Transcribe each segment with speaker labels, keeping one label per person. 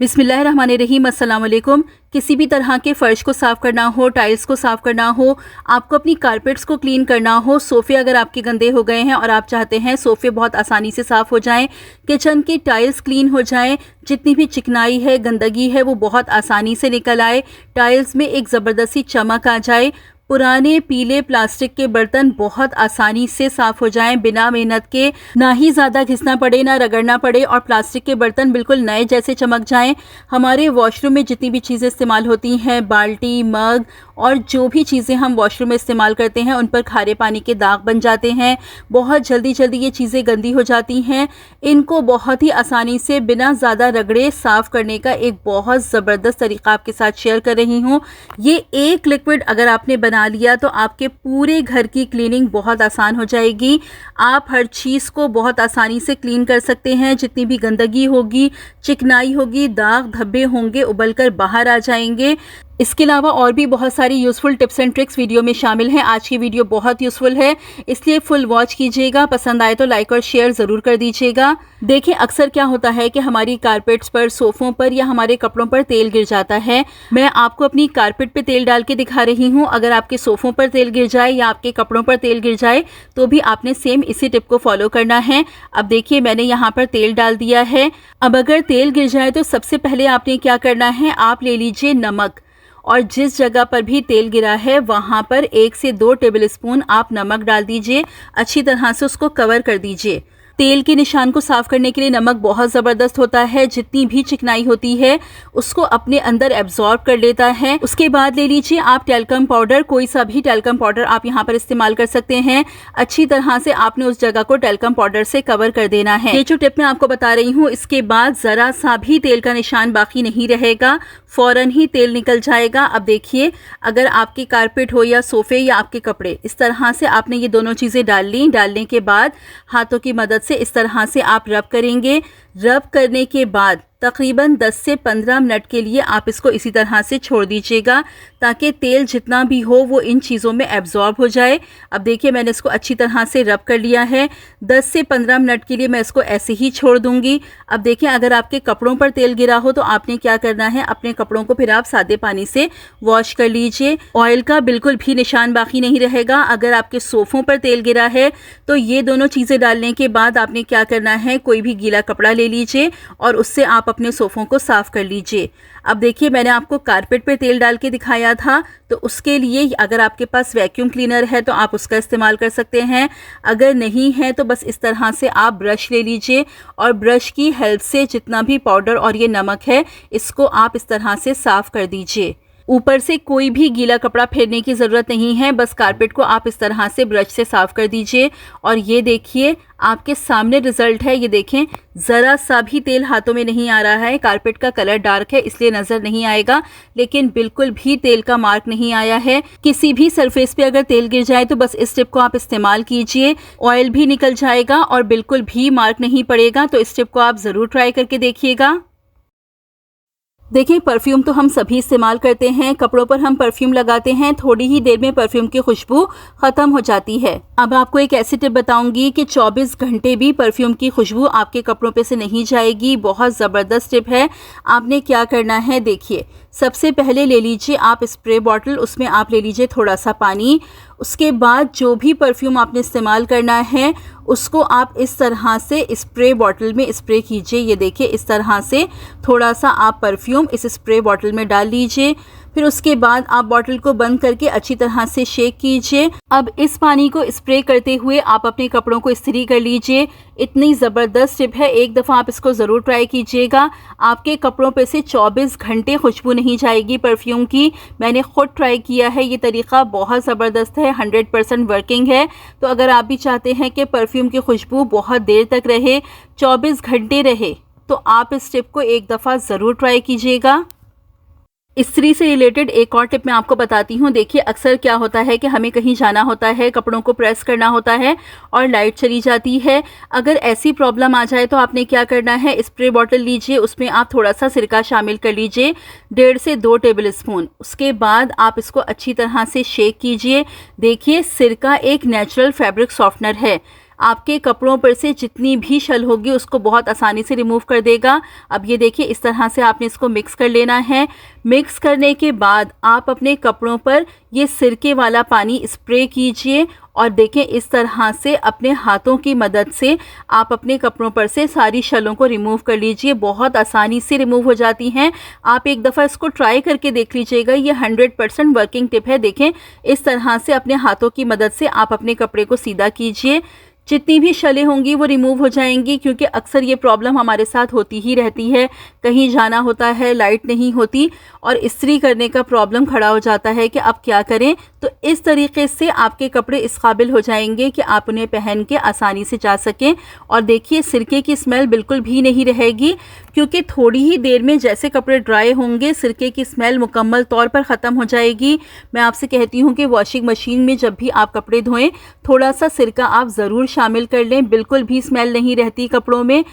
Speaker 1: बिस्मिल्लाहिर्रहमानिर्रहीम, अस्सलाम वालेकुम। किसी भी तरह के फ़र्श को साफ़ करना हो, टाइल्स को साफ़ करना हो, आपको अपनी कारपेट्स को क्लीन करना हो, सोफ़े अगर आपके गंदे हो गए हैं और आप चाहते हैं सोफ़े बहुत आसानी से साफ़ हो जाएं, किचन की टाइल्स क्लीन हो जाएं, जितनी भी चिकनाई है, गंदगी है, वो बहुत आसानी से निकल आए, टाइल्स में एक ज़बरदस्ती चमक आ जाए, पुराने पीले प्लास्टिक के बर्तन बहुत आसानी से साफ़ हो जाएं बिना मेहनत के, ना ही ज़्यादा घिसना पड़े, ना रगड़ना पड़े और प्लास्टिक के बर्तन बिल्कुल नए जैसे चमक जाएं। हमारे वॉशरूम में जितनी भी चीज़ें इस्तेमाल होती हैं, बाल्टी, मग और जो भी चीज़ें हम वॉशरूम में इस्तेमाल करते हैं, उन पर खारे पानी के दाग बन जाते हैं। बहुत जल्दी जल्दी ये चीज़ें गंदी हो जाती हैं। इनको बहुत ही आसानी से बिना ज़्यादा रगड़े साफ़ करने का एक बहुत ज़बरदस्त तरीक़ा आपके साथ शेयर कर रही हूँ। ये एक लिक्विड अगर आपने बना लिया तो आपके पूरे घर की क्लीनिंग बहुत आसान हो जाएगी। आप हर चीज़ को बहुत आसानी से क्लीन कर सकते हैं। जितनी भी गंदगी होगी, चिकनाई होगी, दाग धब्बे होंगे, उबलकर बाहर आ जाएंगे। इसके अलावा और भी बहुत सारी useful tips and tricks video में शामिल हैं। आज की वीडियो बहुत यूज़फुल है, इसलिए फुल वॉच कीजिएगा। पसंद आए तो लाइक और शेयर ज़रूर कर दीजिएगा। देखिए, अक्सर क्या होता है कि हमारी कारपेट्स पर, सोफ़ों पर या हमारे कपड़ों पर तेल गिर जाता है। मैं आपको अपनी कारपेट पे तेल डाल के दिखा रही हूँ। अगर आपके सोफ़ों पर तेल गिर जाए या आपके कपड़ों पर तेल गिर जाए तो भी आपने सेम इसी टिप को फॉलो करना है। अब देखिए, मैंने यहाँ पर तेल डाल दिया है। अब अगर तेल गिर जाए तो सबसे पहले आपने क्या करना है, आप ले लीजिए नमक और जिस जगह पर भी तेल गिरा है वहाँ पर 1 से 2 टेबल स्पून आप नमक डाल दीजिए। अच्छी तरह से उसको कवर कर दीजिए। तेल के निशान को साफ़ करने के लिए नमक बहुत ज़बरदस्त होता है। जितनी भी चिकनाई होती है उसको अपने अंदर एब्जॉर्ब कर लेता है। उसके बाद ले लीजिए आप टैल्कम पाउडर, कोई सा भी टैल्कम पाउडर आप यहाँ पर इस्तेमाल कर सकते हैं। अच्छी तरह से आपने उस जगह को टैल्कम पाउडर से कवर कर देना है। ये जो टिप मैं आपको बता रही हूँ, इसके बाद ज़रा सा भी तेल का निशान बाकी नहीं रहेगा, फ़ौरन ही तेल निकल जाएगा। अब देखिए, अगर आपकी कारपेट हो या सोफ़े या आपके कपड़े, इस तरह से आपने ये दोनों चीज़ें डाल ली। डालने के बाद हाथों की मदद से इस तरह से आप रब करेंगे। रब करने के बाद तकरीबन 10 से 15 मिनट के लिए आप इसको इसी तरह से छोड़ दीजिएगा ताकि तेल जितना भी हो वो इन चीज़ों में एब्जॉर्ब हो जाए। अब देखिए, मैंने इसको अच्छी तरह से रब कर लिया है। 10 से 15 मिनट के लिए मैं इसको ऐसे ही छोड़ दूंगी। अब देखिए, अगर आपके कपड़ों पर तेल गिरा हो तो आपने क्या करना है, अपने कपड़ों को फिर आप सादे पानी से वॉश कर लीजिए। ऑयल का बिल्कुल भी निशान बाकी नहीं रहेगा। अगर आपके सोफ़ों पर तेल गिरा है तो ये दोनों चीज़ें डालने के बाद आपने क्या करना है, कोई भी गीला कपड़ा ले लीजिए और उससे आप अपने सोफ़ों को साफ़ कर लीजिए। अब देखिए, मैंने आपको कारपेट पर तेल डाल के दिखाया था, तो उसके लिए अगर आपके पास वैक्यूम क्लीनर है तो आप उसका इस्तेमाल कर सकते हैं। अगर नहीं है तो बस इस तरह से आप ब्रश ले लीजिए और ब्रश की हेल्प से जितना भी पाउडर और ये नमक है इसको आप इस तरह से साफ़ कर दीजिए। ऊपर से कोई भी गीला कपड़ा फेरने की ज़रूरत नहीं है, बस कारपेट को आप इस तरह से ब्रश से साफ़ कर दीजिए। और ये देखिए, आपके सामने रिज़ल्ट है। ये देखें, ज़रा सा भी तेल हाथों में नहीं आ रहा है। कारपेट का कलर डार्क है इसलिए नज़र नहीं आएगा, लेकिन बिल्कुल भी तेल का मार्क नहीं आया है। किसी भी सरफेस पे अगर तेल गिर जाए तो बस इस टिप को आप इस्तेमाल कीजिए। ऑयल भी निकल जाएगा और बिल्कुल भी मार्क नहीं पड़ेगा। तो इस टिप को आप ज़रूर ट्राई करके देखिएगा। देखिए, परफ्यूम तो हम सभी इस्तेमाल करते हैं। कपड़ों पर हम परफ्यूम लगाते हैं, थोड़ी ही देर में परफ्यूम की खुशबू ख़त्म हो जाती है। अब आपको एक ऐसी टिप बताऊंगी कि 24 घंटे भी परफ्यूम की खुशबू आपके कपड़ों पे से नहीं जाएगी। बहुत ज़बरदस्त टिप है। आपने क्या करना है, देखिए, सबसे पहले ले लीजिए आप स्प्रे बॉटल, उसमें आप ले लीजिए थोड़ा सा पानी। उसके बाद जो भी परफ्यूम आपने इस्तेमाल करना है उसको आप इस तरह से स्प्रे बॉटल में स्प्रे कीजिए। ये देखिए, इस तरह से थोड़ा सा आप परफ्यूम इस स्प्रे बॉटल में डाल लीजिए। फिर उसके बाद आप बॉटल को बंद करके अच्छी तरह से शेक कीजिए। अब इस पानी को स्प्रे करते हुए आप अपने कपड़ों को इस्त्री कर लीजिए। इतनी ज़बरदस्त टिप है, एक दफ़ा आप इसको ज़रूर ट्राई कीजिएगा। आपके कपड़ों पे से 24 घंटे खुशबू नहीं जाएगी परफ्यूम की। मैंने ख़ुद ट्राई किया है, ये तरीक़ा बहुत ज़बरदस्त है, 100% वर्किंग है। तो अगर आप भी चाहते हैं कि परफ्यूम की खुशबू बहुत देर तक रहे, 24 घंटे रहे, तो आप इस टिप को एक दफ़ा ज़रूर ट्राई कीजिएगा। इस्त्री से रिलेटेड एक और टिप मैं आपको बताती हूँ। देखिए, अक्सर क्या होता है कि हमें कहीं जाना होता है, कपड़ों को प्रेस करना होता है और लाइट चली जाती है। अगर ऐसी प्रॉब्लम आ जाए तो आपने क्या करना है, स्प्रे बॉटल लीजिए, उसमें आप थोड़ा सा सिरका शामिल कर लीजिए, 1.5 से 2 टेबल स्पून। उसके बाद आप इसको अच्छी तरह से शेक कीजिए। देखिए, सिरका एक नेचुरल फैब्रिक सॉफ्टनर है। आपके कपड़ों पर से जितनी भी शल होगी उसको बहुत आसानी से रिमूव कर देगा। अब ये देखिए, इस तरह से आपने इसको मिक्स कर लेना है। मिक्स करने के बाद आप अपने कपड़ों पर ये सिरके वाला पानी स्प्रे कीजिए और देखें इस तरह से अपने हाथों की मदद से आप अपने कपड़ों पर से सारी शलों को रिमूव कर लीजिए। बहुत आसानी से रिमूव हो जाती हैं। आप एक दफ़ा इसको ट्राई करके देख लीजिएगा, ये 100% वर्किंग टिप है। देखें इस तरह से अपने हाथों की मदद से आप अपने कपड़े को सीधा कीजिए, जितनी भी शलें होंगी वो रिमूव हो जाएंगी। क्योंकि अक्सर ये प्रॉब्लम हमारे साथ होती ही रहती है, कहीं जाना होता है, लाइट नहीं होती और इस्त्री करने का प्रॉब्लम खड़ा हो जाता है कि अब क्या करें। तो इस तरीके से आपके कपड़े इस काबिल हो जाएंगे कि आप उन्हें पहन के आसानी से जा सकें। और देखिए, सिरके की स्मेल बिल्कुल भी नहीं रहेगी, क्योंकि थोड़ी ही देर में जैसे कपड़े ड्राई होंगे सिरके की स्मेल मुकम्मल तौर पर ख़त्म हो जाएगी। मैं आपसे कहती हूँ कि वॉशिंग मशीन में जब भी आप कपड़े धोएं थोड़ा सा सिरका आप ज़रूर शामिल कर लें, बिल्कुल भी स्मेल नहीं रहती कपड़ों में।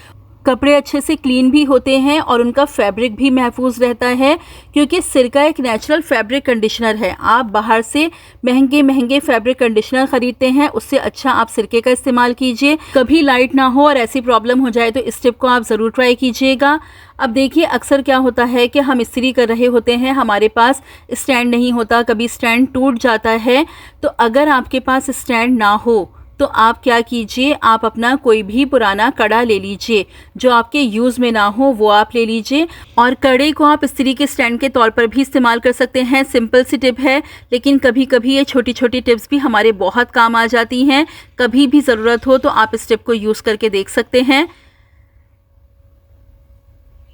Speaker 1: कपड़े अच्छे से क्लीन भी होते हैं और उनका फैब्रिक भी महफूज रहता है, क्योंकि सिरका एक नेचुरल फैब्रिक कंडीशनर है। आप बाहर से महंगे महंगे फैब्रिक कंडीशनर ख़रीदते हैं, उससे अच्छा आप सिरके का इस्तेमाल कीजिए। कभी लाइट ना हो और ऐसी प्रॉब्लम हो जाए तो इस टिप को आप ज़रूर ट्राई कीजिएगा। अब देखिए, अक्सर क्या होता है कि हम इस्त्री कर रहे होते हैं, हमारे पास स्टैंड नहीं होता, कभी स्टैंड टूट जाता है। तो अगर आपके पास स्टैंड ना हो तो आप क्या कीजिए, आप अपना कोई भी पुराना कड़ा ले लीजिए, जो आपके यूज़ में ना हो वो आप ले लीजिए। और कड़े को आप इस्त्री के स्टैंड के तौर पर भी इस्तेमाल कर सकते हैं। सिंपल सी टिप है, लेकिन कभी कभी ये छोटी छोटी टिप्स भी हमारे बहुत काम आ जाती हैं। कभी भी ज़रूरत हो तो आप इस टिप को यूज़ करके देख सकते हैं।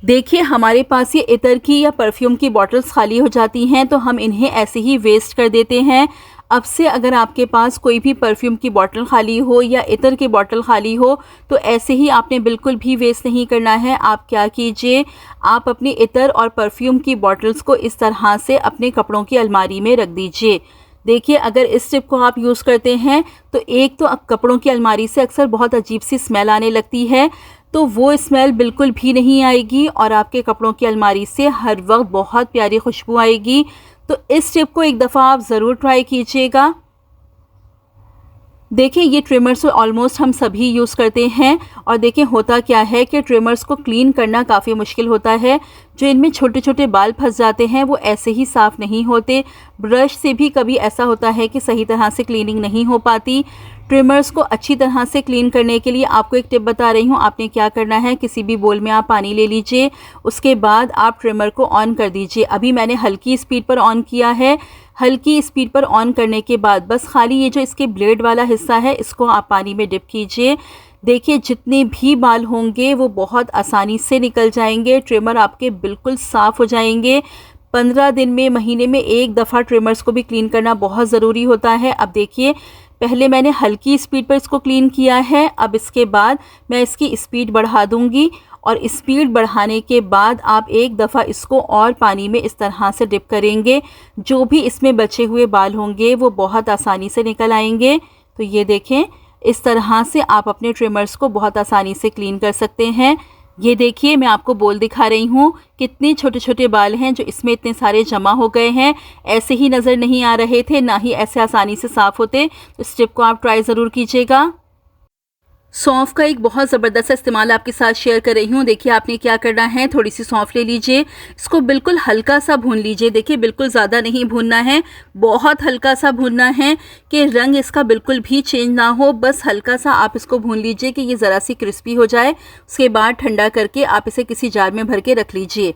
Speaker 1: देखिए, हमारे पास ये इतर की या परफ्यूम की बॉटल्स खाली हो जाती हैं तो हम इन्हें ऐसे ही वेस्ट कर देते हैं। अब से अगर आपके पास कोई भी परफ्यूम की बोतल खाली हो या इतर की बोतल खाली हो तो ऐसे ही आपने बिल्कुल भी वेस्ट नहीं करना है। आप क्या कीजिए, आप अपनी इतर और परफ्यूम की बॉटल्स को इस तरह से अपने कपड़ों की अलमारी में रख दीजिए। देखिए, अगर इस टिप को आप यूज़ करते हैं तो एक तो कपड़ों की अलमारी से अक्सर बहुत अजीब सी स्मेल आने लगती है, तो वो स्मेल बिल्कुल भी नहीं आएगी और आपके कपड़ों की अलमारी से हर वक्त बहुत प्यारी खुशबू आएगी। तो इस टिप को एक दफ़ा आप ज़रूर ट्राई कीजिएगा। देखिए, ये ट्रिमर्स ऑलमोस्ट हम सभी यूज़ करते हैं और देखिए होता क्या है कि ट्रिमर्स को क्लीन करना काफ़ी मुश्किल होता है। जो इनमें छोटे छोटे बाल फंस जाते हैं वो ऐसे ही साफ़ नहीं होते। ब्रश से भी कभी ऐसा होता है कि सही तरह से क्लीनिंग नहीं हो पाती। ट्रिमर्स को अच्छी तरह से क्लीन करने के लिए आपको एक टिप बता रही हूँ। आपने क्या करना है, किसी भी बोल में आप पानी ले लीजिए, उसके बाद आप ट्रिमर को ऑन कर दीजिए। अभी मैंने हल्की स्पीड पर ऑन किया है। हल्की स्पीड पर ऑन करने के बाद बस खाली ये जो इसके ब्लेड वाला हिस्सा है इसको आप पानी में डिप कीजिए। देखिए, जितने भी बाल होंगे वो बहुत आसानी से निकल जाएंगे। ट्रिमर आपके बिल्कुल साफ़ हो जाएंगे। 15 दिन में, महीने में एक दफ़ा ट्रिमर्स को भी क्लीन करना बहुत ज़रूरी होता है। अब देखिए, पहले मैंने हल्की स्पीड पर इसको क्लीन किया है, अब इसके बाद मैं इसकी स्पीड बढ़ा दूंगी और स्पीड बढ़ाने के बाद आप एक दफ़ा इसको और पानी में इस तरह से डिप करेंगे। जो भी इसमें बचे हुए बाल होंगे वो बहुत आसानी से निकल आएंगे। तो ये देखें, इस तरह से आप अपने ट्रिमर्स को बहुत आसानी से क्लीन कर सकते हैं। ये देखिए, मैं आपको बोल दिखा रही हूँ कितने छोटे छोटे बाल हैं जो इसमें इतने सारे जमा हो गए हैं। ऐसे ही नज़र नहीं आ रहे थे, ना ही ऐसे आसानी से साफ़ होते। तो इस टिप को आप ट्राई ज़रूर कीजिएगा। सौंफ का एक बहुत ज़बरदस्त इस्तेमाल आपके साथ शेयर कर रही हूँ। देखिए, आपने क्या करना है, थोड़ी सी सौंफ ले लीजिए, इसको बिल्कुल हल्का सा भून लीजिए। देखिए, बिल्कुल ज़्यादा नहीं भूनना है, बहुत हल्का सा भूनना है कि रंग इसका बिल्कुल भी चेंज ना हो। बस हल्का सा आप इसको भून लीजिए कि ये ज़रा सी क्रिस्पी हो जाए। उसके बाद ठंडा करके आप इसे किसी जार में भर के रख लीजिए।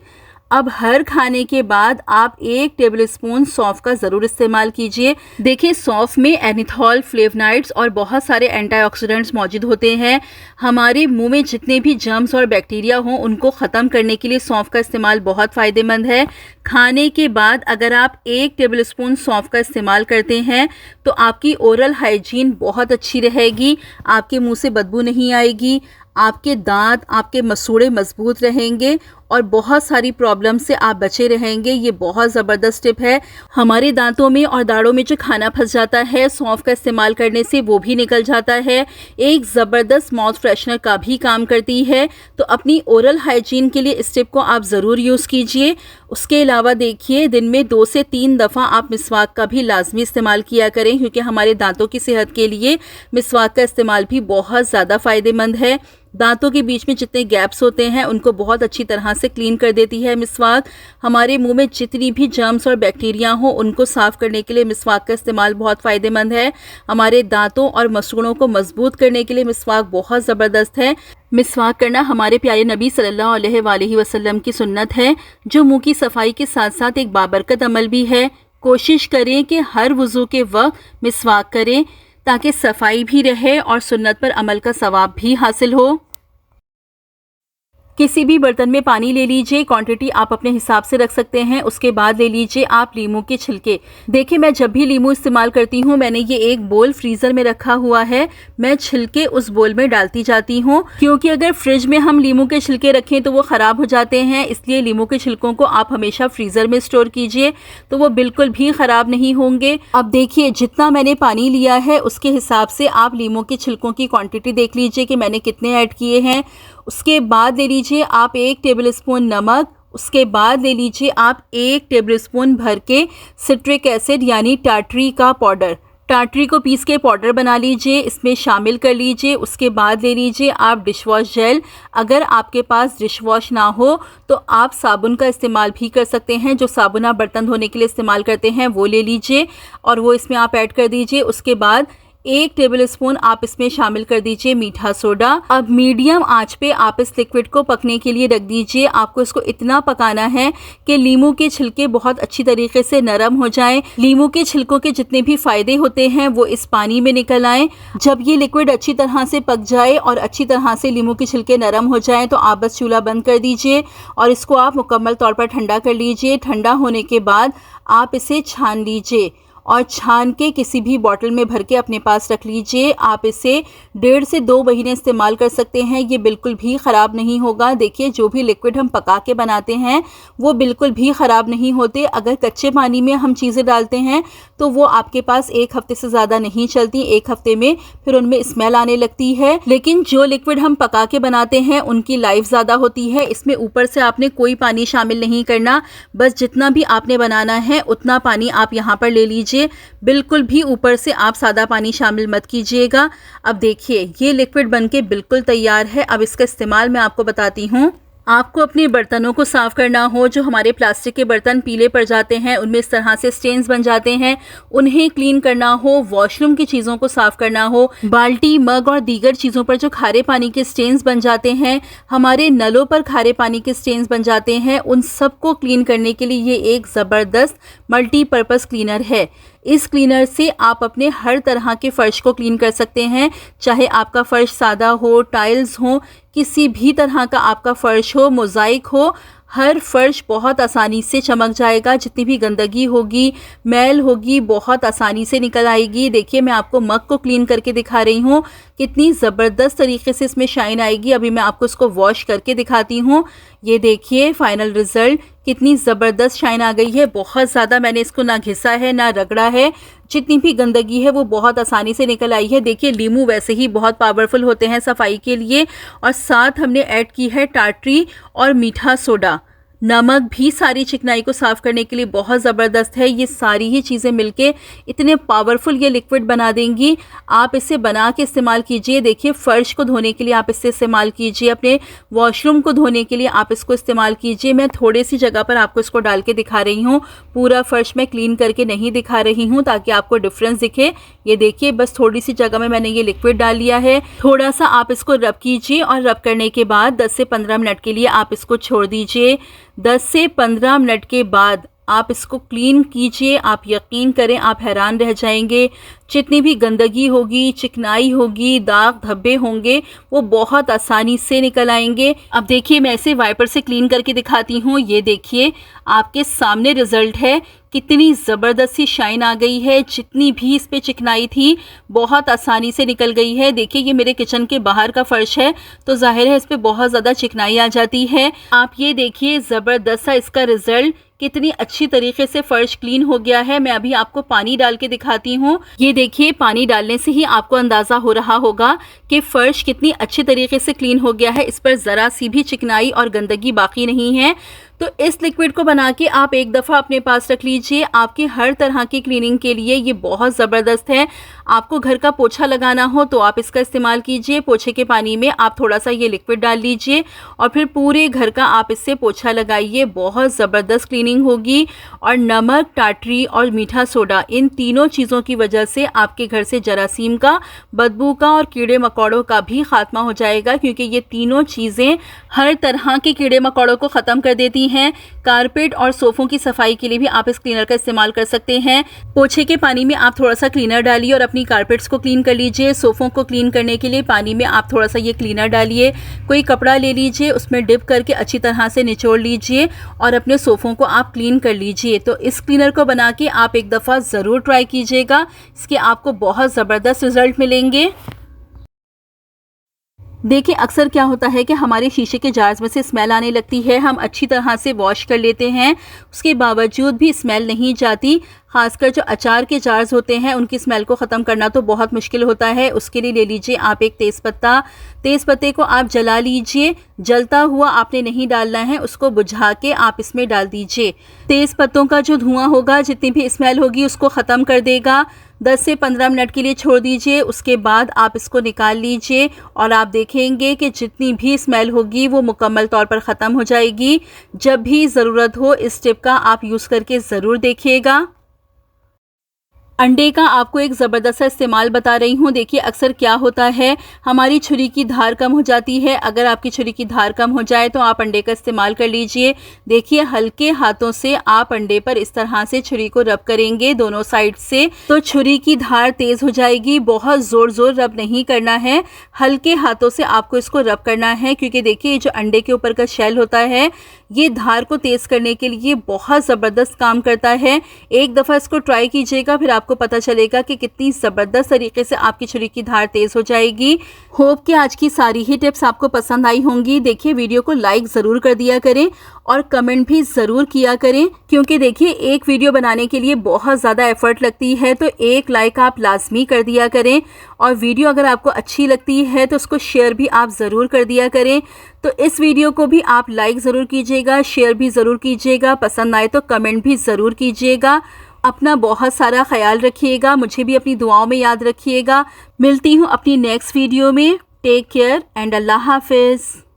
Speaker 1: अब हर खाने के बाद आप 1 टेबलस्पून सौंफ का ज़रूर इस्तेमाल कीजिए। देखिए, सौंफ में एनिथॉल, फ्लेवोनॉइड्स और बहुत सारे एंटीऑक्सीडेंट्स मौजूद होते हैं। हमारे मुंह में जितने भी जर्म्स और बैक्टीरिया हों उनको ख़त्म करने के लिए सौंफ का इस्तेमाल बहुत फ़ायदेमंद है। खाने के बाद अगर आप 1 टेबलस्पून सौंफ का इस्तेमाल करते हैं तो आपकी ओरल हाइजीन बहुत अच्छी रहेगी, आपके मुँह से बदबू नहीं आएगी, आपके दांत, आपके मसूड़े मजबूत रहेंगे और बहुत सारी प्रॉब्लम से आप बचे रहेंगे। ये बहुत ज़बरदस्त टिप है। हमारे दांतों में और दाढ़ों में जो खाना फंस जाता है, सौंफ का इस्तेमाल करने से वो भी निकल जाता है। एक ज़बरदस्त माउथ फ्रेशनर का भी काम करती है। तो अपनी ओरल हाइजीन के लिए इस टिप को आप ज़रूर यूज़ कीजिए। उसके अलावा देखिए, दिन में 2 से 3 दफ़ा आप मिसवाक का भी लाजमी इस्तेमाल किया करें, क्योंकि हमारे दांतों की सेहत के लिए मिसवाक का इस्तेमाल भी बहुत ज़्यादा फ़ायदेमंद है। दांतों के बीच में जितने गैप्स होते हैं उनको बहुत अच्छी तरह से क्लीन कर देती है मिसवाक। हमारे मुंह में जितनी भी जर्म्स और बैक्टीरिया हो उनको साफ़ करने के लिए मिसवाक का इस्तेमाल बहुत फ़ायदेमंद है। हमारे दांतों और मसूड़ों को मजबूत करने के लिए मिसवाक बहुत ज़बरदस्त है। मिसवाक करना हमारे प्यारे नबी सल्लल्लाहु अलैहि वसल्लम की सुन्नत है, जो मुंह की सफाई के साथ साथ एक बाबरकत अमल भी है। कोशिश करें कि हर वुज़ू के वक्त मिसवाक करें, ताकि सफाई भी रहे और सुन्नत पर अमल का सवाब भी हासिल हो। किसी भी बर्तन में पानी ले लीजिए, क्वांटिटी आप अपने हिसाब से रख सकते हैं। उसके बाद ले लीजिए आप लीमू के छिलके। देखिए, मैं जब भी लीमू इस्तेमाल करती हूँ, मैंने ये एक बोल फ्रीज़र में रखा हुआ है, मैं छिलके उस बोल में डालती जाती हूँ, क्योंकि अगर फ्रिज में हम लीमू के छिलके रखें तो वो ख़राब हो जाते हैं। इसलिए लीमू के छिलकों को आप हमेशा फ्रीज़र में स्टोर कीजिए, तो वो बिल्कुल भी ख़राब नहीं होंगे। अब देखिए, जितना मैंने पानी लिया है उसके हिसाब से आप लीमू के छिलकों की क्वांटिटी देख लीजिए कि मैंने कितने ऐड किए हैं। उसके बाद ले लीजिए आप 1 टेबलस्पून नमक। उसके बाद ले लीजिए आप 1 टेबलस्पून भर के सिट्रिक एसिड यानी टाटरी का पाउडर। टाटरी को पीस के पाउडर बना लीजिए, इसमें शामिल कर लीजिए। उसके बाद ले लीजिए आप डिश वॉश जेल। अगर आपके पास डिश वॉश ना हो तो आप साबुन का इस्तेमाल भी कर सकते हैं। जो साबुन आप बर्तन धोने के लिए इस्तेमाल करते हैं वो ले लीजिए और वो इसमें आप ऐड कर दीजिए। उसके बाद 1 टेबलस्पून आप इसमें शामिल कर दीजिए मीठा सोडा। अब मीडियम आंच पे आप इस लिक्विड को पकने के लिए रख दीजिए। आपको इसको इतना पकाना है कि लीमू के छिलके बहुत अच्छी तरीके से नरम हो जाएं। लीमू के छिलकों के जितने भी फायदे होते हैं वो इस पानी में निकल आएं। जब ये लिक्विड अच्छी तरह से पक जाए और अच्छी तरह से लीमू के छिलके नरम हो जाएं तो आप बस चूल्हा बंद कर दीजिए और इसको आप मुकम्मल तौर पर ठंडा कर लीजिए। ठंडा होने के बाद आप इसे छान लीजिए और छान के किसी भी बॉटल में भर के अपने पास रख लीजिए। आप इसे 1.5 से 2 महीने इस्तेमाल कर सकते हैं, ये बिल्कुल भी ख़राब नहीं होगा। देखिए, जो भी लिक्विड हम पका के बनाते हैं वो बिल्कुल भी ख़राब नहीं होते। अगर कच्चे पानी में हम चीज़ें डालते हैं तो वो आपके पास 1 हफ्ते से ज़्यादा नहीं चलती। 1 हफ्ते में फिर उनमें स्मेल आने लगती है। लेकिन जो लिक्विड हम पका के बनाते हैं उनकी लाइफ ज़्यादा होती है। इसमें ऊपर से आपने कोई पानी शामिल नहीं करना, बस जितना भी आपने बनाना है उतना पानी आप यहाँ पर ले लीजिए। बिल्कुल भी ऊपर से आप सादा पानी शामिल मत कीजिएगा। अब देखिए, ये लिक्विड बनके बिल्कुल तैयार है। अब इसका इस्तेमाल मैं आपको बताती हूँ। आपको अपने बर्तनों को साफ़ करना हो, जो हमारे प्लास्टिक के बर्तन पीले पड़ जाते हैं, उनमें इस तरह से स्टेन्स बन जाते हैं, उन्हें क्लीन करना हो, वॉशरूम की चीज़ों को साफ़ करना हो, बाल्टी, मग और दीगर चीज़ों पर जो खारे पानी के स्टेन्स बन जाते हैं, हमारे नलों पर खारे पानी के स्टेन्स बन जाते हैं, उन सब को क्लीन करने के लिए ये एक ज़बरदस्त मल्टीपर्पज़ क्लीनर है। इस क्लीनर से आप अपने हर तरह के फ़र्श को क्लीन कर सकते हैं, चाहे आपका फ़र्श सादा हो, टाइल्स हो, किसी भी तरह का आपका फ़र्श हो, मोज़ाइक हो, हर फर्श बहुत आसानी से चमक जाएगा। जितनी भी गंदगी होगी, मैल होगी, बहुत आसानी से निकल आएगी। देखिए, मैं आपको मग को क्लीन करके दिखा रही हूँ, कितनी ज़बरदस्त तरीके से इसमें शाइन आएगी। अभी मैं आपको इसको वॉश करके दिखाती हूँ। ये देखिए फाइनल रिज़ल्ट, कितनी ज़बरदस्त शाइन आ गई है। बहुत ज़्यादा मैंने इसको ना घिसा है ना रगड़ा है, जितनी भी गंदगी है वो बहुत आसानी से निकल आई है। देखिए, लीमू वैसे ही बहुत पावरफुल होते हैं सफाई के लिए, और साथ हमने ऐड की है टाटरी और मीठा सोडा। नमक भी सारी चिकनाई को साफ़ करने के लिए बहुत ज़बरदस्त है। ये सारी ही चीज़ें मिलके इतने पावरफुल ये लिक्विड बना देंगी। आप इसे बना के इस्तेमाल कीजिए। देखिए, फ़र्श को धोने के लिए आप इससे इस्तेमाल कीजिए, अपने वॉशरूम को धोने के लिए आप इसको इस्तेमाल कीजिए। मैं थोड़ी सी जगह पर आपको इसको डाल के दिखा रही हूँ, पूरा फ़र्श मैं क्लीन करके नहीं दिखा रही हूँ ताकि आपको डिफरेंस दिखे। ये देखिए, बस थोड़ी सी जगह में मैंने ये लिक्विड डाल लिया है। थोड़ा सा आप इसको रब कीजिए और रब करने के बाद 10 से 15 मिनट के लिए आप इसको छोड़ दीजिए। 10 से 15 मिनट के बाद आप इसको क्लीन कीजिए। आप यकीन करें, आप हैरान रह जाएंगे। जितनी भी गंदगी होगी, चिकनाई होगी, दाग धब्बे होंगे, वो बहुत आसानी से निकल आएंगे। अब देखिए, मैं इसे वाइपर से क्लीन करके दिखाती हूँ। ये देखिए, आपके सामने रिजल्ट है, कितनी ज़बरदस्त सी शाइन आ गई है। जितनी भी इस पे चिकनाई थी बहुत आसानी से निकल गई है। देखिए ये मेरे किचन के बाहर का फ़र्श है तो ज़ाहिर है इस पे बहुत ज़्यादा चिकनाई आ जाती है। आप ये देखिए ज़बरदस्त सा इसका रिज़ल्ट, कितनी अच्छी तरीके से फ़र्श क्लीन हो गया है। मैं अभी आपको पानी डाल के दिखाती हूँ। ये देखिए पानी डालने से ही आपको अंदाज़ा हो रहा होगा कि फ़र्श कितनी अच्छी तरीके से क्लीन हो गया है। इस पर ज़रा सी भी चिकनाई और गंदगी बाकी नहीं है। तो इस लिक्विड को बना के आप एक दफ़ा अपने पास रख लीजिए। आपकी हर तरह की क्लीनिंग के लिए ये बहुत ज़बरदस्त है। आपको घर का पोछा लगाना हो तो आप इसका इस्तेमाल कीजिए। पोछे के पानी में आप थोड़ा सा ये लिक्विड डाल लीजिए और फिर पूरे घर का आप इससे पोछा लगाइए। बहुत ज़बरदस्त क्लीनिंग होगी। और नमक, टाटरी और मीठा सोडा, इन तीनों चीज़ों की वजह से आपके घर से जरासीम का, बदबू का और कीड़े मकोड़ों का भी खात्मा हो जाएगा, क्योंकि ये तीनों चीज़ें हर तरह के कीड़े मकोड़ों को ख़त्म कर देती हैं। कारपेट और सोफ़ों की सफाई के लिए भी आप इस क्लीनर का इस्तेमाल कर सकते हैं। पोछे के पानी में आप थोड़ा सा क्लीनर डालिए और अपनी कारपेट्स को क्लीन कर लीजिए। सोफ़ों को क्लीन करने के लिए पानी में आप थोड़ा सा ये क्लीनर डालिए। कोई कपड़ा ले लीजिए, उसमें डिप करके अच्छी तरह से निचोड़ लीजिए और अपने सोफ़ों को आप क्लीन कर लीजिए। तो इस क्लीनर को बना के आप एक दफ़ा ज़रूर ट्राई कीजिएगा। इसके आपको बहुत ज़बरदस्त रिज़ल्ट मिलेंगे। देखिए अक्सर क्या होता है कि हमारे शीशे के जार्स में से स्मेल आने लगती है। हम अच्छी तरह से वॉश कर लेते हैं, उसके बावजूद भी स्मेल नहीं जाती। ख़ासकर जो अचार के जार्स होते हैं उनकी स्मेल को ख़त्म करना तो बहुत मुश्किल होता है। उसके लिए ले लीजिए आप एक तेज़पत्ता। तेज़पत्ते को आप जला लीजिए। जलता हुआ आपने नहीं डालना है, उसको बुझा के आप इसमें डाल दीजिए। तेज़पत्तों का जो धुआं होगा, जितनी भी स्मेल होगी उसको ख़त्म कर देगा। 10 से 15 मिनट के लिए छोड़ दीजिए। उसके बाद आप इसको निकाल लीजिए और आप देखेंगे कि जितनी भी स्मेल होगी वो मुकम्मल तौर पर ख़त्म हो जाएगी। जब भी ज़रूरत हो इस टिप का आप यूज़ करके ज़रूर देखिएगा। अंडे का आपको एक ज़बरदस्त सा इस्तेमाल बता रही हूँ। देखिए अक्सर क्या होता है, हमारी छुरी की धार कम हो जाती है। अगर आपकी छुरी की धार कम हो जाए तो आप अंडे का इस्तेमाल कर लीजिए। देखिए हल्के हाथों से आप अंडे पर इस तरह से छुरी को रब करेंगे दोनों साइड से, तो छुरी की धार तेज़ हो जाएगी। बहुत ज़ोर रब नहीं करना है, हल्के हाथों से आपको इसको रब करना है, क्योंकि देखिए जो अंडे के ऊपर का शेल होता है ये धार को तेज़ करने के लिए बहुत ज़बरदस्त काम करता है। एक दफ़ा इसको ट्राई कीजिएगा, फिर आपको पता चलेगा कि कितनी ज़बरदस्त तरीके से आपकी छुरी की धार तेज़ हो जाएगी। होप कि आज की सारी ही टिप्स आपको पसंद आई होंगी। देखिए वीडियो को लाइक ज़रूर कर दिया करें और कमेंट भी ज़रूर किया करें, क्योंकि देखिए एक वीडियो बनाने के लिए बहुत ज़्यादा एफ़र्ट लगती है। तो एक लाइक आप लाजमी कर दिया करें और वीडियो अगर आपको अच्छी लगती है तो उसको शेयर भी आप ज़रूर कर दिया करें। तो इस वीडियो को भी आप लाइक ज़रूर कीजिएगा, शेयर भी ज़रूर कीजिएगा, पसंद आए तो कमेंट भी ज़रूर कीजिएगा। अपना बहुत सारा ख्याल रखिएगा, मुझे भी अपनी दुआओं में याद रखिएगा। मिलती हूँ अपनी नेक्स्ट वीडियो में। टेक केयर एंड अल्लाह हाफिज़।